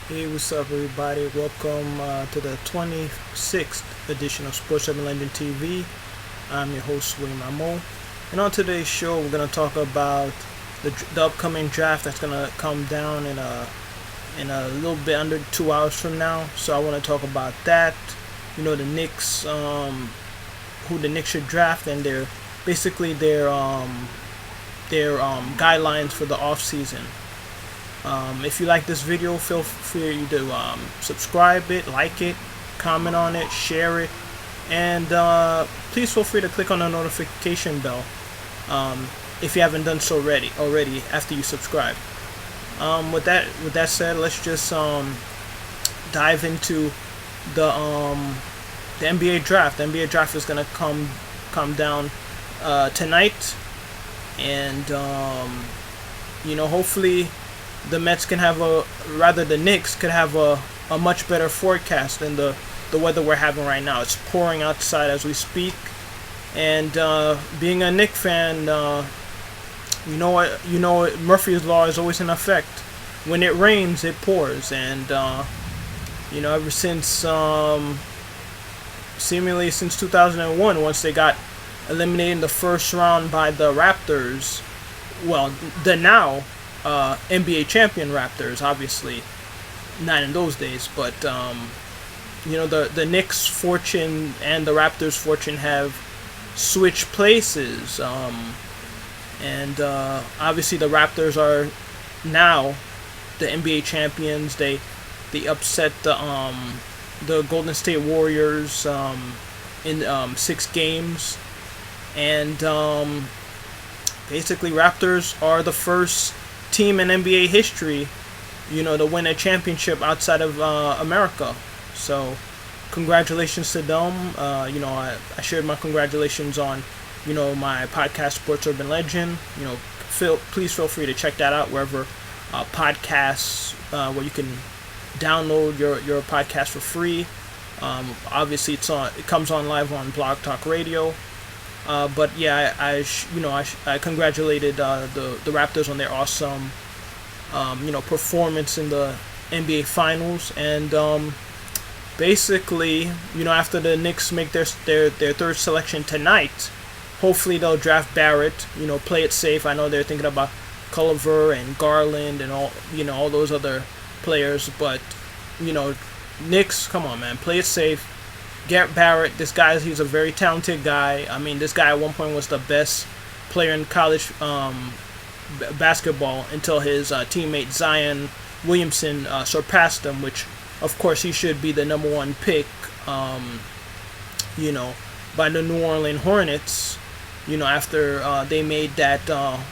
Hey, what's up, everybody? Welcome to the 26th edition of Sports Urban Legend TV. I'm your host, William Amo. And on today's show, we're going to talk about the upcoming draft that's going to come down in a little bit under 2 hours from now. So I want to talk about that. The Knicks, who the Knicks should draft, and their guidelines for the off season. If you like this video, feel free to subscribe it, like it, comment on it, share it, and please feel free to click on the notification bell if you haven't done so already after you subscribe. With that said, let's just dive into the NBA draft. The NBA draft is gonna come down tonight, and hopefully the Knicks could have a much better forecast than the weather we're having right now. It's pouring outside as we speak, and being a Knicks fan, Murphy's Law is always in effect. When it rains, it pours, and ever since seemingly since 2001, once they got eliminated in the first round by the Raptors, well, the now NBA champion Raptors, obviously not in those days, but the Knicks' fortune and the Raptors' fortune have switched places, and obviously the Raptors are now the NBA champions. They upset the Golden State Warriors in 6 games, and basically Raptors are the first team in NBA history, to win a championship outside of America. So, congratulations to them. I shared my congratulations on, my podcast, Sports Urban Legend. Please feel free to check that out wherever podcasts, where you can download your podcast for free. Obviously, it comes on live on Blog Talk Radio. But yeah, I congratulated the Raptors on their awesome, performance in the NBA Finals, and basically, after the Knicks make their third selection tonight, hopefully they'll draft Barrett. Play it safe. I know they're thinking about Culver and Garland and all those other players, but Knicks, come on, man, play it safe. Get Barrett. He's a very talented guy. I mean, this guy at one point was the best player in college basketball until his teammate Zion Williamson surpassed him, which, of course, he should be the number 1 pick, by the New Orleans Hornets, after they made that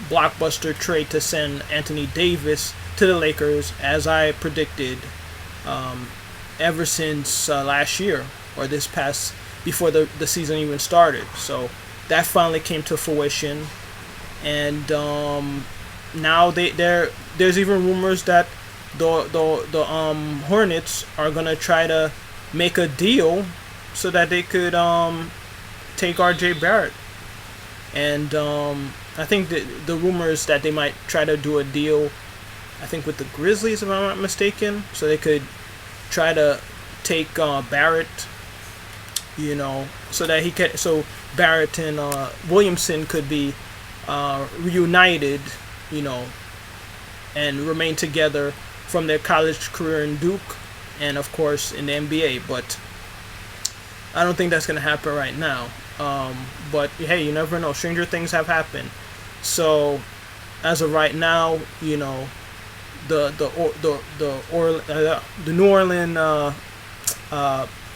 blockbuster trade to send Anthony Davis to the Lakers, as I predicted ever since last year, or before the season even started. So that finally came to fruition, and now there's even rumors that the Hornets are gonna try to make a deal so that they could take RJ Barrett, and I think the rumor is that they might try to do a deal, I think with the Grizzlies, if I'm not mistaken, so they could try to take Barrett, so Barrett and Williamson could be reunited, and remain together from their college career in Duke and, of course, in the NBA. But I don't think that's going to happen right now. But hey, you never know. Stranger things have happened. So as of right now, the New Orleans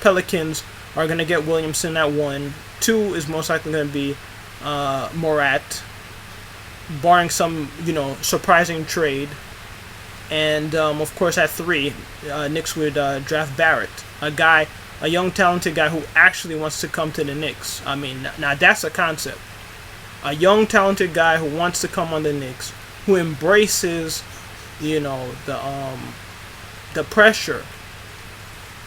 Pelicans are going to get Williamson at 1. 2 is most likely going to be Morat, barring some, surprising trade. And, of course, at 3, Knicks would draft Barrett, a young, talented guy who actually wants to come to the Knicks. I mean, now that's a concept. A young, talented guy who wants to come on the Knicks, who embraces, the pressure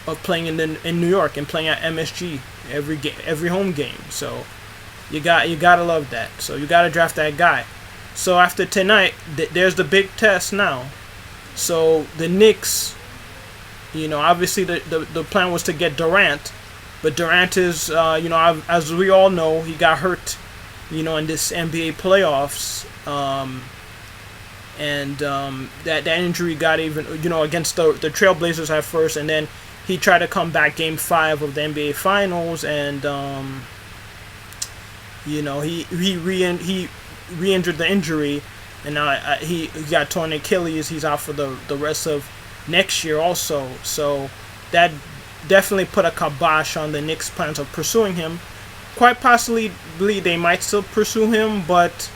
of playing in New York and playing at MSG every home game. So you gotta love that. So you gotta draft that guy. So after tonight, there's the big test now. So the Knicks Obviously the plan was to get Durant, but Durant is, as we all know, he got hurt, in this NBA playoffs. And that injury got even, against the Trailblazers at first, and then he tried to come back Game 5 of the NBA Finals, and he re-injured the injury, and now he got torn Achilles. He's out for the rest of next year also. So that definitely put a kibosh on the Knicks' plans of pursuing him. Quite possibly they might still pursue him, but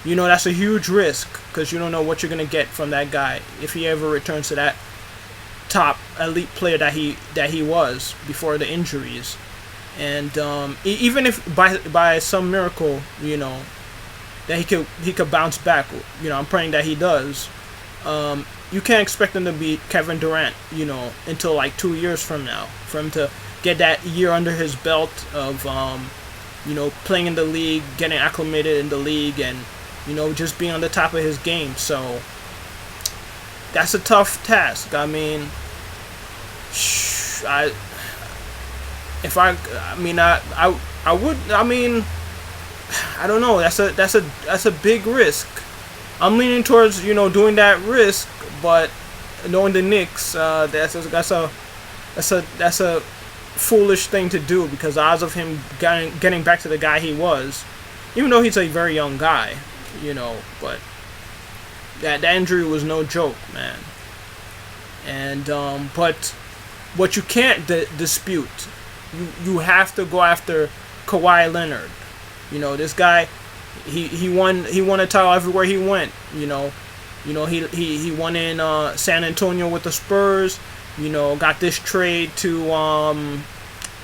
that's a huge risk because you don't know what you're going to get from that guy if he ever returns to that top elite player that he was before the injuries. And even if by some miracle, that he could bounce back, I'm praying that he does. You can't expect him to beat Kevin Durant, until like 2 years from now, for him to get that year under his belt of playing in the league, getting acclimated in the league, and just being on the top of his game. So that's a tough task. I mean, I don't know. That's a big risk. I'm leaning towards doing that risk, but knowing the Knicks, that's a foolish thing to do, because the odds of him getting back to the guy he was, even though he's a very young guy, but that injury was no joke, man. And but what you can't dispute, you have to go after Kawhi Leonard. This guy, he won a title everywhere he went. He won in San Antonio with the Spurs. Got this trade to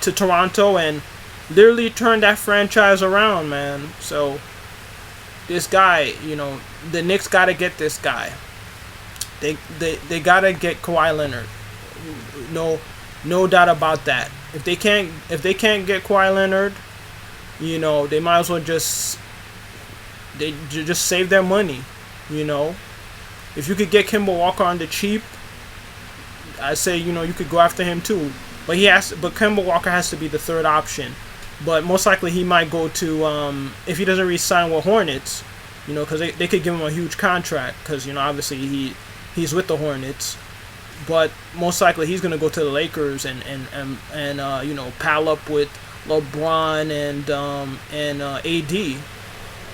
Toronto and literally turned that franchise around, man. So this guy, the Knicks gotta get this guy. They gotta get Kawhi Leonard. No doubt about that. If they can't get Kawhi Leonard, they might as well just save their money. If you could get Kemba Walker on the cheap, I say you could go after him too. But Kemba Walker has to be the third option. But most likely he might go to if he doesn't re-sign with Hornets, because they could give him a huge contract, because obviously he's with the Hornets. But most likely he's gonna go to the Lakers and pal up with LeBron and AD,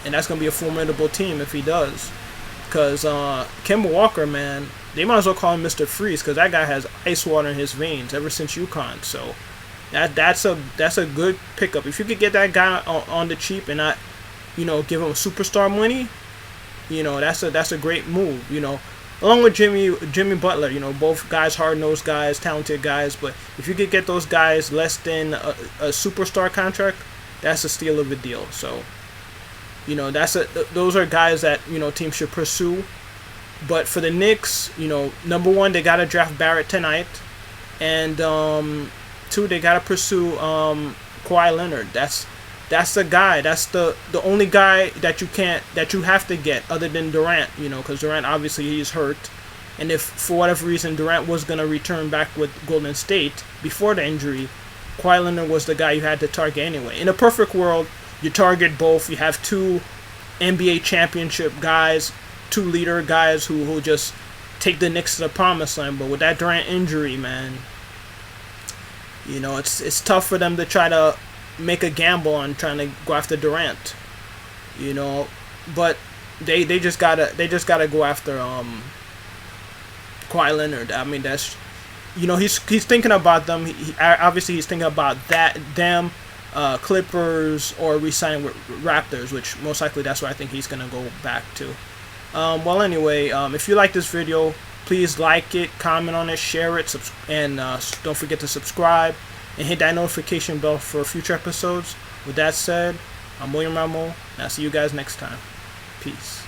and that's gonna be a formidable team if he does. Because Kemba Walker, man, they might as well call him Mr. Freeze, because that guy has ice water in his veins ever since UConn. So that's a good pickup. If you could get that guy on the cheap and not give him superstar money, that's a great move. Along with Jimmy Butler, both guys, hard-nosed guys, talented guys. But if you could get those guys less than a superstar contract, that's a steal of a deal. So those are guys that teams should pursue. But for the Knicks, number one, they gotta draft Barrett tonight, and two, they gotta pursue Kawhi Leonard. That's the guy. That's the only guy that you have to get other than Durant. Because Durant, obviously he's hurt, and if for whatever reason Durant was gonna return back with Golden State before the injury, Kawhi Leonard was the guy you had to target anyway. In a perfect world, you target both. You have two NBA championship guys, two leader guys who just take the Knicks to the promised land. But with that Durant injury, man, it's tough for them to try to make a gamble on trying to go after Durant. But they just gotta go after Kawhi Leonard. I mean, that's he's thinking about them. Obviously he's thinking about them. Clippers, or re-sign with Raptors, which most likely that's where I think he's gonna go back to. Well, anyway, if you like this video, please like it, comment on it, share it, and don't forget to subscribe and hit that notification bell for future episodes. With that said, I'm William Ramo, and I'll see you guys next time. Peace.